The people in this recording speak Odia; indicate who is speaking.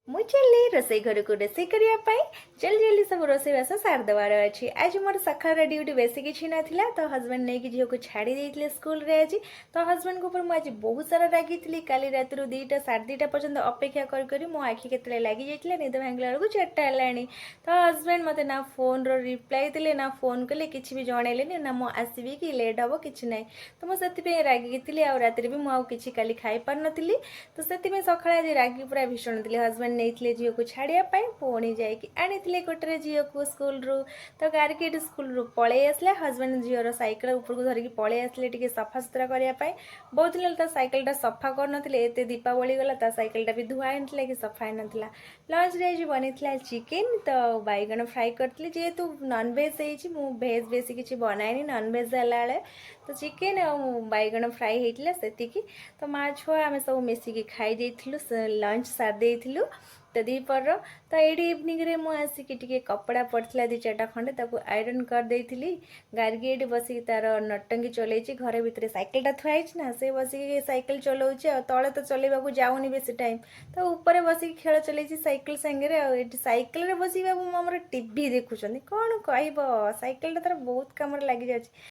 Speaker 1: ମୁଁ ଚାଲିଲି ରୋଷେଇ ଘରକୁ ରୋଷେଇ କରିବା ପାଇଁ ଜଲ୍ଦି ଜଲ୍ଦି ସବୁ ରୋଷେଇବାସ ସାରିଦେବାର ଅଛି। ଆଜି ମୋର ସକାଳର ଡ୍ୟୁଟି ବେଶୀ କିଛି ନଥିଲା, ତ ହଜବେଣ୍ଡ ନେଇକି ଝିଅକୁ ଛାଡ଼ି ଦେଇଥିଲେ ସ୍କୁଲରେ ଆଜି। ତ ହଜବେଣ୍ଡଙ୍କ ଉପରେ ମୁଁ ଆଜି ବହୁତ ସାରା ରାଗିଥିଲି। କାଲି ରାତିରୁ 2ଟା ସାଢ଼େ 2ଟା ପର୍ଯ୍ୟନ୍ତ ଅପେକ୍ଷା କରି କରି ମୋ ଆଖି କେତେବେଳେ ଲାଗିଯାଇଥିଲା, ନିଦ ଭାଙ୍ଗିଲା ବେଳକୁ 4ଟା ହେଲାଣି। ତ ହଜବେଣ୍ଡ ମୋତେ ନା ଫୋନ୍ର ରିପ୍ଲାଏ ଦେଲେ, ନା ଫୋନ୍ କଲେ, କିଛି ବି ଜଣେଇଲେନି, ନା ମୁଁ ଆସିବି କି ଲେଟ୍ ହେବ କିଛି ନାହିଁ। ତ ମୁଁ ସେଥିପାଇଁ ରାଗିଥିଲି, ଆଉ ରାତିରେ ବି ମୁଁ ଆଉ କିଛି କାଲି ଖାଇପାରିନଥିଲି। ତ ସେଥିପାଇଁ ସକାଳେ ଆଜି ରାଗି ପୁରା ଭୀଷଣ ଥିଲି। ହଜବେଣ୍ଡ ନେଇଥିଲେ ଝିଅକୁ ଛାଡ଼ିବା ପାଇଁ, ପୁଣି ଯାଇକି ଆଣିଥିଲେ ଗୋଟେରେ ଝିଅକୁ ସ୍କୁଲରୁ। ତ ଗାରିକି ଏଠି ସ୍କୁଲରୁ ପଳେଇ ଆସିଲା। ହଜବେଣ୍ଡ ଝିଅର ସାଇକେଲ ଉପରକୁ ଧରିକି ପଳେଇ ଆସିଲେ ଟିକେ ସଫାସୁତୁରା କରିବା ପାଇଁ। ବହୁତ ଦିନ ତା ସାଇକେଲଟା ସଫା କରିନଥିଲେ, ଏତେ ଦୀପାବଳି ଗଲା ତା ସାଇକେଲଟା ବି ଧୁଆ ହେଇନଥିଲା କି ସଫା ହେଇନଥିଲା। ଲଞ୍ଚରେ ଆଜି ବନେଇଥିଲା ଚିକେନ୍, ତ ବାଇଗଣ ଫ୍ରାଏ କରିଥିଲି। ଯେହେତୁ ନନଭେଜ୍ ହେଇଛି, ମୁଁ ଭେଜ୍ ବେଶୀ କିଛି ବନାଏନି ନନଭେଜ୍ ହେଲା ବେଳେ। ତ ଚିକେନ୍ ଆଉ ବାଇଗଣ ଫ୍ରାଏ ହେଇଥିଲା ସେତିକି। ତ ମା ଛୁଆ ଆମେ ସବୁ ମିଶିକି ଖାଇ ଦେଇଥିଲୁ, ଲଞ୍ଚ ସାରି ଦେଇଥିଲୁ। ତ ଦ୍ୱିପହର ତ ଏଇଠି ଇଭିନିଂରେ ମୁଁ ଆସିକି ଟିକେ କପଡ଼ା ପଡ଼ିଥିଲା 2-4ଟା ଖଣ୍ଡେ, ତାକୁ ଆଇରନ୍ କରିଦେଇଥିଲି। ଗାର୍ଗି ଏଇଠି ବସିକି ତାର ନଟଙ୍ଗୀ ଚଲେଇଛି। ଘର ଭିତରେ ସାଇକେଲଟା ଥୁଆ ହେଇଛି ନା, ସେ ବସିକି ସାଇକେଲ ଚଲାଉଛି। ଆଉ ତଳେ ତ ଚଲେଇବାକୁ ଯାଉନି ବେଶୀ ଟାଇମ୍, ତ ଉପରେ ବସିକି ଖେଳ ଚଲେଇଛି ସାଇକେଲ ସାଙ୍ଗରେ। ଆଉ ଏଠି ସାଇକେଲରେ ବସିକି ବାବୁ ଆମର ଟିଭି ଦେଖୁଛନ୍ତି। କ'ଣ କହିବ, ସାଇକେଲଟା ତାର ବହୁତ କାମରେ ଲାଗିଯାଉଛି।